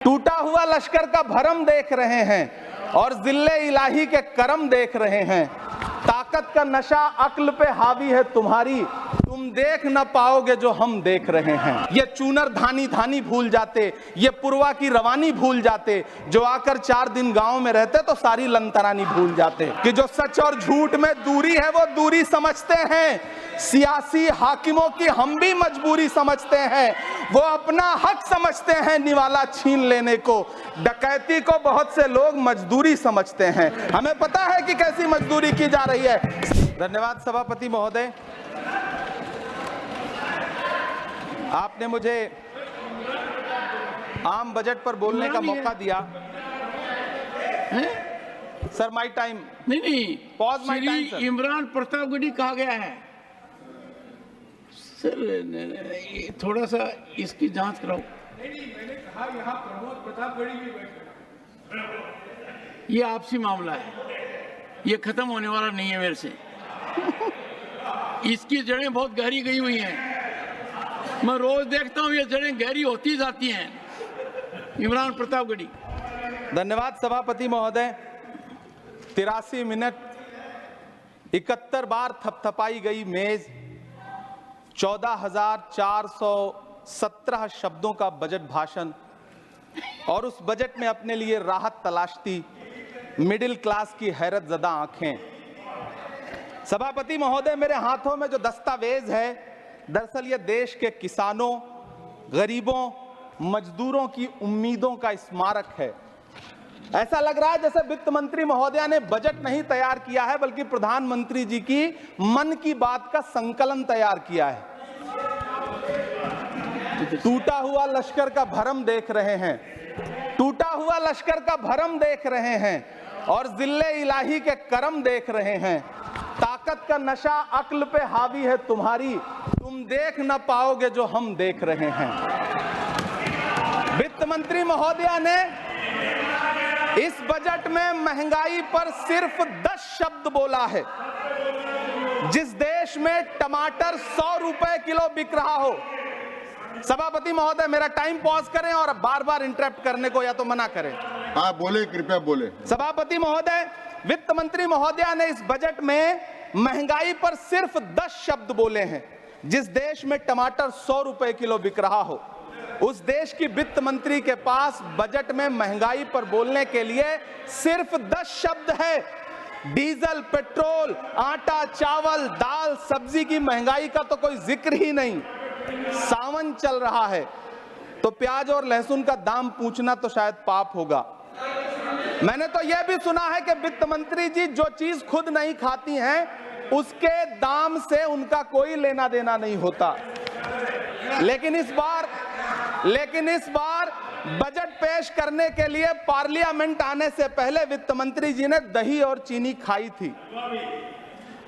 टूटा हुआ लश्कर का भरम देख रहे हैं और जिल्ले इलाही के करम देख रहे हैं। ताकत का नशा अक्ल पे हावी है तुम्हारी, तुम देख न पाओगे जो हम देख रहे हैं। ये चूनर धानी धानी भूल जाते, ये पुरवा की रवानी भूल जाते, जो आकर 4 दिन गांव में रहते तो सारी लंतरानी भूल जाते। कि जो सच और झूठ में दूरी है वो दूरी समझते हैं, सियासी हाकिमों की हम भी मजबूरी समझते हैं। वो अपना हक समझते हैं निवाला छीन लेने को, डकैती को बहुत से लोग मजदूरी समझते हैं। हमें पता है कि कैसी मजदूरी की जा रही है। धन्यवाद सभापति महोदय, आपने मुझे आम बजट पर बोलने का मौका दिया। Sir my time. नहीं, pause my time sir. Imran Pratapgarhi कहा गया है सर, थोड़ा सा इसकी जांच कराओ। मैंने कहा यहाँ प्रमोद प्रतापगढ़ी भी बैठे। ये आपसी मामला है, ये खत्म होने वाला नहीं है मेरे से। इसकी जड़ें बहुत गहरी गई हुई हैं, मैं रोज देखता हूँ ये जड़ें गहरी होती जाती हैं। इमरान प्रतापगढ़ी। धन्यवाद सभापति महोदय। 83 मिनट 71 बार थपथपाई गई मेज, 14,417 शब्दों का बजट भाषण और उस बजट में अपने लिए राहत तलाशती मिडिल क्लास की हैरत ज़दा आंखें। सभापति महोदय, मेरे हाथों में जो दस्तावेज है, दरअसल ये देश के किसानों, गरीबों, मजदूरों की उम्मीदों का स्मारक है। ऐसा लग रहा है जैसे वित्त मंत्री महोदया ने बजट नहीं तैयार किया है बल्कि प्रधानमंत्री जी की मन की बात का संकलन तैयार किया है। टूटा हुआ लश्कर का भरम देख रहे हैं, टूटा हुआ लश्कर का भरम देख रहे हैं और जिल्ले इलाही के करम देख रहे हैं। ताकत का नशा अक्ल पे हावी है तुम्हारी, तुम देख न पाओगे जो हम देख रहे हैं। वित्त मंत्री महोदया ने इस बजट में महंगाई पर सिर्फ 10 शब्द बोला है। जिस देश में टमाटर 100 रुपए किलो बिक रहा हो। सभापति महोदय, मेरा टाइम पॉज करें और बार बार इंटरप्ट करने को या तो मना करें। हाँ बोले, कृपया बोले। सभापति महोदय, वित्त मंत्री महोदया ने इस बजट में महंगाई पर सिर्फ 10 शब्द बोले हैं। जिस देश में टमाटर 100 रुपए किलो बिक रहा हो, उस देश की वित्त मंत्री के पास बजट में महंगाई पर बोलने के लिए सिर्फ 10 शब्द है। डीजल, पेट्रोल, आटा, चावल, दाल, सब्जी की महंगाई का तो कोई जिक्र ही नहीं। सावन चल रहा है तो प्याज और लहसुन का दाम पूछना तो शायद पाप होगा। मैंने तो यह भी सुना है कि वित्त मंत्री जी जो चीज खुद नहीं खाती हैं उसके दाम से उनका कोई लेना देना नहीं होता। लेकिन इस बार बजट पेश करने के लिए पार्लियामेंट आने से पहले वित्त मंत्री जी ने दही और चीनी खाई थी।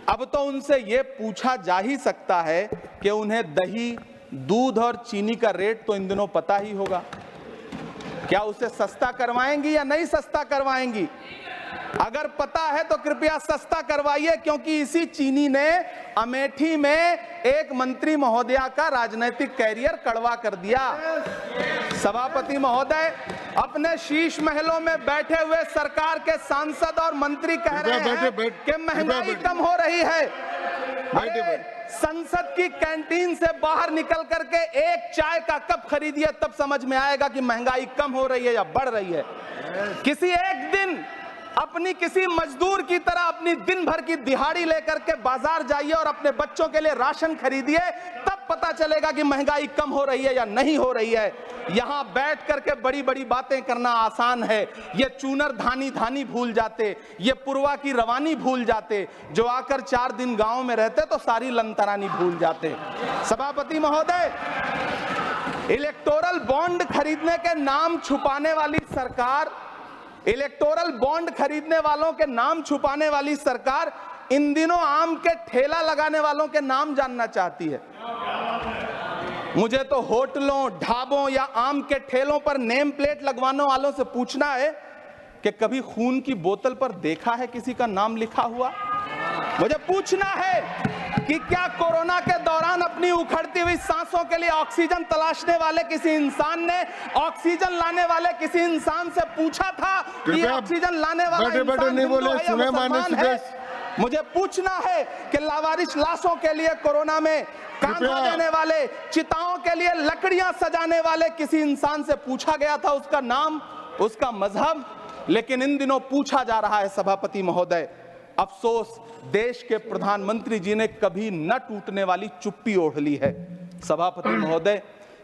अब तो उनसे यह पूछा जा ही सकता है कि उन्हें दही, दूध और चीनी का रेट तो इन दिनों पता ही होगा। क्या उसे सस्ता करवाएंगी या नहीं सस्ता करवाएंगी? अगर पता है तो कृपया सस्ता करवाइए, क्योंकि इसी चीनी ने अमेठी में एक मंत्री महोदया का राजनीतिक कैरियर कड़वा कर दिया। सभापति महोदय, अपने शीश महलों में बैठे हुए सरकार के सांसद और मंत्री कह रहे हैं कि महंगाई कम हो रही है। संसद की कैंटीन से बाहर निकल करके एक चाय का कप खरीदिए, तब समझ में आएगा कि महंगाई कम हो रही है या बढ़ रही है। किसी एक दिन अपनी किसी मजदूर की तरह अपनी दिन भर की दिहाड़ी लेकर के बाजार जाइए और अपने बच्चों के लिए राशन खरीदिए, तब पता चलेगा कि महंगाई कम हो रही है या नहीं हो रही है। यहां बैठ करके बड़ी बड़ी बातें करना आसान है। ये चूनर धानी धानी भूल जाते, ये पुरवा की रवानी भूल जाते, जो आकर 4 दिन गांव में रहते तो सारी लंतरानी भूल जाते। सभापति महोदय, इलेक्टोरल बॉन्ड खरीदने के नाम छुपाने वाली सरकार, इलेक्टोरल बॉन्ड खरीदने वालों के नाम छुपाने वाली सरकार इन दिनों आम के ठेला लगाने वालों के नाम जानना चाहती है। मुझे तो होटलों, ढाबों या आम के ठेलों पर नेम प्लेट लगवाने वालों से पूछना है कि कभी खून की बोतल पर देखा है किसी का नाम लिखा हुआ? मुझे पूछना है कि क्या कोरोना के दौरान अपनी उखड़ती हुई सांसों के लिए ऑक्सीजन तलाशने वाले किसी इंसान ने ऑक्सीजन लाने वाले किसी इंसान से पूछा था कि ऑक्सीजन लाने वाला इंसान नहीं बोले, सुने मुसलमान है? मुझे पूछना है कि लावारिश लाशों के लिए कोरोना में कांधा देने वाले, चिताओं के लिए लकड़ियां सजाने वाले किसी इंसान से पूछा गया था उसका नाम, उसका मजहब? लेकिन इन दिनों पूछा जा रहा है सभापति महोदय। अफसोस देश के प्रधानमंत्री जी ने कभी न टूटने वाली चुप्पी ओढ़ ली है। सभापति महोदय,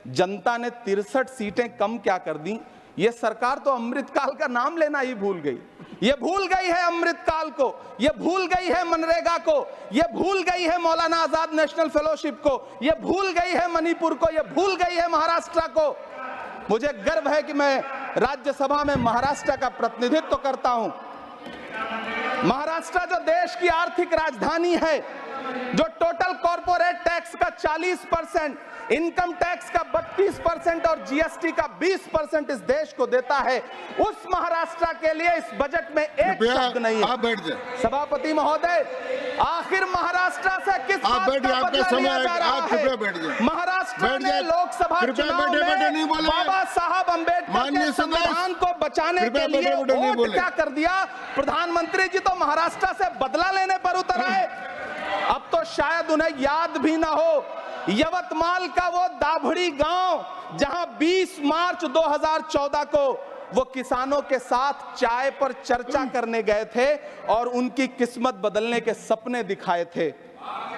जनता ने 63 सीटें कम क्या कर दी, ये सरकार तो अमृतकाल का नाम लेना ही भूल गई। ये भूल गई है अमृतकाल को, ये भूल गई है मनरेगा को, ये भूल गई है मौलाना आजाद नेशनल फेलोशिप को, ये भूल गई है मणिपुर को, ये भूल गई है महाराष्ट्र को। मुझे गर्व है कि मैं राज्यसभा में महाराष्ट्र का प्रतिनिधित्व करता हूं। महाराष्ट्र जो देश की आर्थिक राजधानी है, जो टोटल कॉर्पोरेट टैक्स का 40%, इनकम टैक्स का 32% और जीएसटी का 20% इस देश को देता है, उस महाराष्ट्र के लिए इस बजट में एक शब्द नहीं है। आप बैठ जाए सभापति महोदय, आखिर महाराष्ट्र से किस बात का बदला लिया जा रहा है? महाराष्ट्र ने लोकसभा चुनाव में बाबा साहब अम्बेडकर के संविधान को बचाने के लिए वोट क्या कर दिया? प्रधानमंत्री जी तो महाराष्ट्र से बदला लेने पर उतर आए। अब तो शायद उन्हें याद भी ना हो यवतमाल का वो दाभड़ी गांव जहां 20 मार्च 2014 को वो किसानों के साथ चाय पर चर्चा करने गए थे और उनकी किस्मत बदलने के सपने दिखाए थे।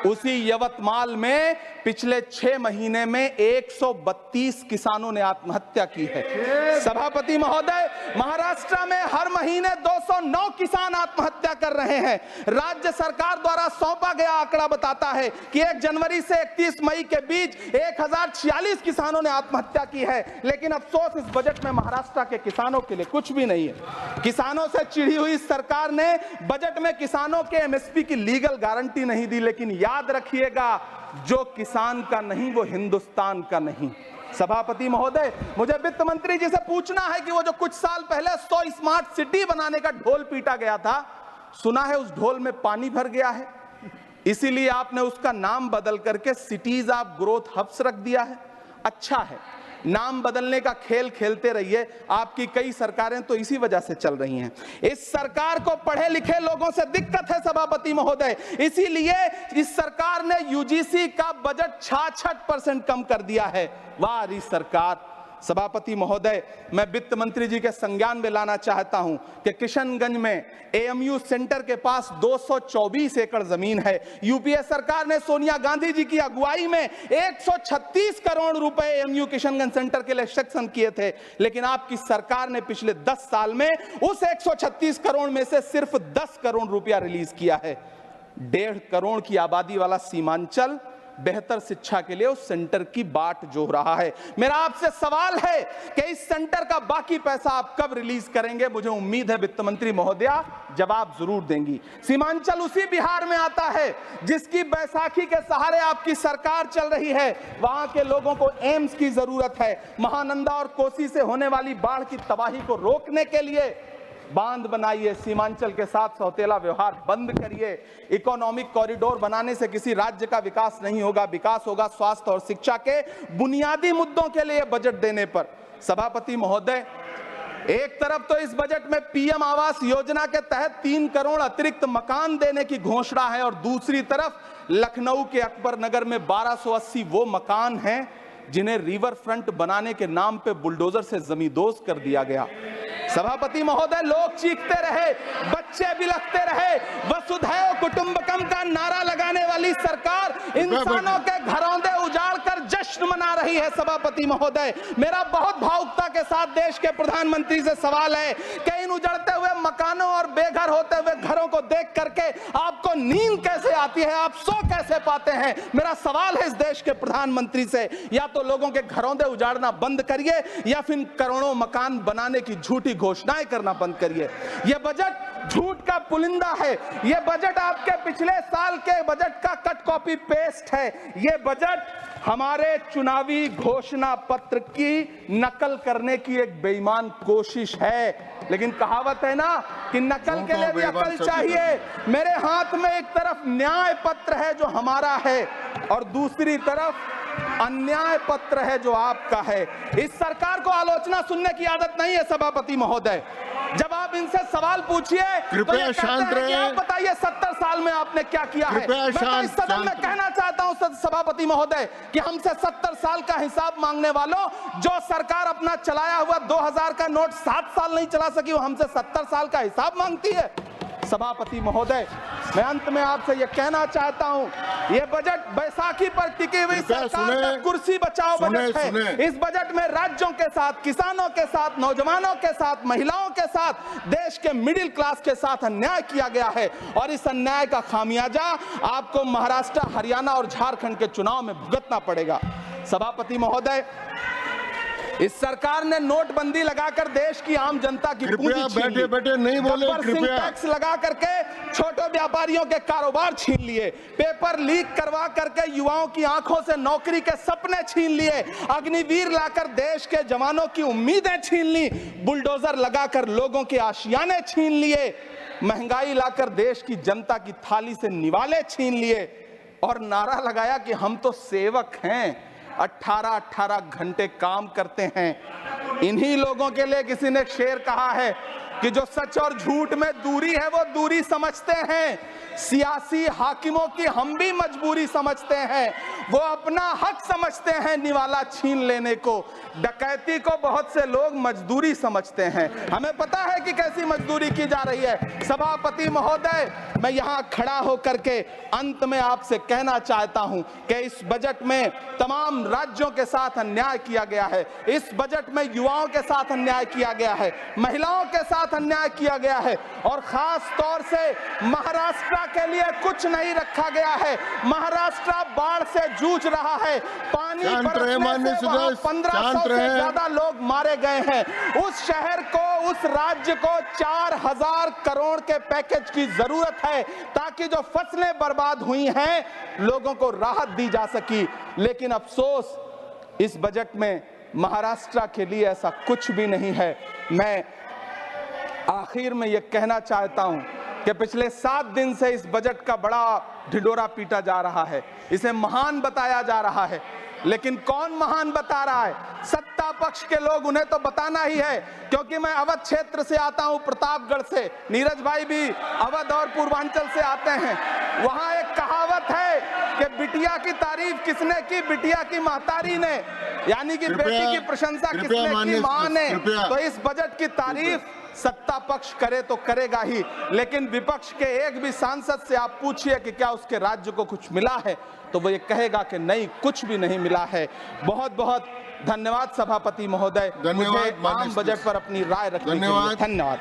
उसी यवतमाल में पिछले 6 महीने में 132 किसानों ने आत्महत्या की है। सभापति महोदय, महाराष्ट्र में हर महीने 209 किसान आत्महत्या कर रहे हैं। राज्य सरकार द्वारा सौंपा गया आंकड़ा बताता है कि 1 जनवरी से 31 मई के बीच 1046 किसानों ने आत्महत्या की है। लेकिन अफसोस, इस बजट में महाराष्ट्र के किसानों के लिए कुछ भी नहीं है। किसानों से चिढ़ी हुई सरकार ने बजट में किसानों के एमएसपी की लीगल गारंटी नहीं दी। लेकिन याद रखिएगा, जो किसान का नहीं वो हिंदुस्तान का नहीं। सभापति महोदय, मुझे वित्त मंत्री जी से पूछना है कि वो जो कुछ साल पहले 100 स्मार्ट सिटी बनाने का ढोल पीटा गया था, सुना है उस ढोल में पानी भर गया है, इसीलिए आपने उसका नाम बदल करके सिटीज ऑफ ग्रोथ हब्स रख दिया है। अच्छा है, नाम बदलने का खेल खेलते रहिए, आपकी कई सरकारें तो इसी वजह से चल रही हैं। इस सरकार को पढ़े लिखे लोगों से दिक्कत है सभापति महोदय, इसीलिए इस सरकार ने यूजीसी का बजट 66% कम कर दिया है। वाह इस सरकार। सभापति महोदय, मैं वित्त मंत्री जी के संज्ञान में लाना चाहता हूं कि किशनगंज में एएमयू सेंटर के पास 224 एकड़ जमीन है। यूपीए सरकार ने सोनिया गांधी जी की अगुवाई में 136 करोड़ रुपए एएमयू किशनगंज सेंटर के लिए सेक्शन किए थे। लेकिन आपकी सरकार ने पिछले 10 साल में उस 136 करोड़ में से सिर्फ 10 करोड़ रुपया रिलीज किया है। 1.5 करोड़ की आबादी वाला सीमांचल बेहतर शिक्षा के लिए उस सेंटर की बाट जोह रहा है। मेरा आपसे सवाल है कि इस सेंटर का बाकी पैसा आप कब रिलीज करेंगे? मुझे उम्मीद है वित्त मंत्री महोदया जवाब जरूर देंगी। सीमांचल उसी बिहार में आता है जिसकी बैसाखी के सहारे आपकी सरकार चल रही है। वहां के लोगों को एम्स की जरूरत है। महानंदा और कोसी से होने वाली बाढ़ की तबाही को रोकने के लिए बांध बनाइए, सीमांचल के साथ सौतेला व्यवहार बंद करिए। इकोनॉमिक कॉरिडोर बनाने से किसी राज्य का विकास नहीं होगा, विकास होगा स्वास्थ्य और शिक्षा के बुनियादी मुद्दों के लिए बजट देने पर। सभापति महोदय, एक तरफ तो इस बजट में पीएम आवास योजना के तहत 3 करोड़ अतिरिक्त मकान देने की घोषणा है और दूसरी तरफ लखनऊ के अकबर नगर में 1280 वो मकान हैं जिन्हें रिवर फ्रंट बनाने के नाम पे बुलडोजर से जमींदोज कर दिया गया। सभापति महोदय, लोग चीखते रहे, बच्चे बिलखते रहे, वसुधैव कुटुंबकम का नारा लगाने वाली सरकार इंसानों के घरौंदे उजाड़ कर जश्न मना रही है। सभापति महोदय, मेरा बहुत भावुकता के साथ देश के प्रधानमंत्री से सवाल है कि इन उजड़ते हुए मकानों और बेघर होते हुए घरों को देख करके आपको नींद कैसे आती है, आप सो कैसे पाते हैं? मेरा सवाल है इस देश के प्रधानमंत्री से, या तो लोगों के घरौंदे उजाड़ना बंद करिए या फिर करोड़ों मकान बनाने की झूठी घोषणाएं करना बंद करिए। यह बजट झूठ का पुलिंदा है। यह बजट आपके पिछले साल के बजट का कट कॉपी पेस्ट है। यह बजट हमारे चुनावी घोषणा पत्र की नकल करने की एक बेईमान कोशिश है। लेकिन कहावत है ना, कि नकल के लिए भी अकल चाहिए। मेरे हाथ में एक तरफ न्याय पत्र है जो हमारा है और दूसरी तरफ अन्याय पत्र है जो आपका है। इस सरकार को आलोचना सुनने की आदत नहीं है सभापति महोदय। जब आप इनसे सवाल पूछिए तो ये कहते हैं कि आप बताइए 70 साल में आपने क्या किया है। मैं तो इस सदन में कहना चाहता हूं सभापति महोदय कि हमसे 70 साल का हिसाब मांगने वालों, जो सरकार अपना चलाया हुआ 2000 का नोट 7 साल नहीं चला सकी, वो हमसे 70 साल का हिसाब मांगती है। सभापति महोदय, मैं अंत में आपसे यह कहना चाहता हूं, यह बजट बैसाखी पर टिकी हुई सरकार का कुर्सी बचाओ बजट है। इस बजट में राज्यों के साथ, किसानों के साथ, नौजवानों के साथ, महिलाओं के साथ, देश के मिडिल क्लास के साथ अन्याय किया गया है और इस अन्याय का खामियाजा आपको महाराष्ट्र, हरियाणा और झारखंड के चुनाव में भुगतना पड़ेगा। सभापति महोदय, इस सरकार ने नोटबंदी लगाकर देश की आम जनता की पूंजी छीन ली। बैठे नहीं बोले, कृपया टैक्स लगा करके छोटे व्यापारियों के कारोबार छीन लिए, पेपर लीक करवा करके युवाओं की आंखों से नौकरी के सपने छीन लिए, अग्निवीर लाकर देश के जवानों की उम्मीदें छीन ली, बुलडोजर लगाकर लोगों के आशियाने छीन लिए, महंगाई लाकर देश की जनता की थाली से निवाले छीन लिए और नारा लगाया कि हम तो सेवक हैं, 18-18 घंटे काम करते हैं। इन्हीं लोगों के लिए किसी ने शेर कहा है कि जो सच और झूठ में दूरी है वो दूरी समझते हैं, सियासी हाकिमों की हम भी मजबूरी समझते हैं, वो अपना हक समझते हैं निवाला छीन लेने को। डकैती को बहुत से लोग मजदूरी समझते हैं। हमें पता है कि कैसी मजदूरी की जा रही है। सभापति महोदय, मैं यहां खड़ा होकर के अंत में आपसे कहना चाहता हूं कि इस बजट में तमाम राज्यों के साथ अन्याय किया गया है। इस बजट में युवाओं के साथ अन्याय किया गया है, महिलाओं के साथ अन्याय किया गया है और खास तौर से महाराष्ट्र के लिए कुछ नहीं रखा गया है। महाराष्ट्र बाढ़ से जूझ रहा है, पानी बरसने से वहां 1500 से ज्यादा लोग मारे गए हैं। उस शहर को, उस राज्य को 4000 करोड़ के पैकेज की जरूरत है ताकि जो फसलें बर्बाद हुई हैं लोगों को राहत दी जा सकी। लेकिन अफसोस, इस बजट में महाराष्ट्र के लिए ऐसा कुछ भी नहीं है। मैं आखिर में यह कहना चाहता हूं कि पिछले 7 दिन से इस बजट का बड़ा ढिंढोरा पीटा जा रहा है, इसे महान बताया जा रहा है, लेकिन कौन महान बता रहा है? सत्ता पक्ष के लोग, उन्हें तो बताना ही है। क्योंकि मैं अवध क्षेत्र से आता हूं, प्रतापगढ़ से, नीरज भाई भी अवध और पूर्वांचल से आते हैं। वहां एक कहावत है कि बिटिया की तारीफ किसने की? बिटिया की महतारी ने, यानी कि बेटी की प्रशंसा किसने की? मां ने। तो इस बजट की तारीफ सत्ता पक्ष करे तो करेगा ही, लेकिन विपक्ष के एक भी सांसद से आप पूछिए कि क्या उसके राज्य को कुछ मिला है, तो वो ये कहेगा कि नहीं, कुछ भी नहीं मिला है। बहुत बहुत धन्यवाद सभापति महोदय, मुझे आम बजट पर अपनी राय रखने के लिए। धन्यवाद।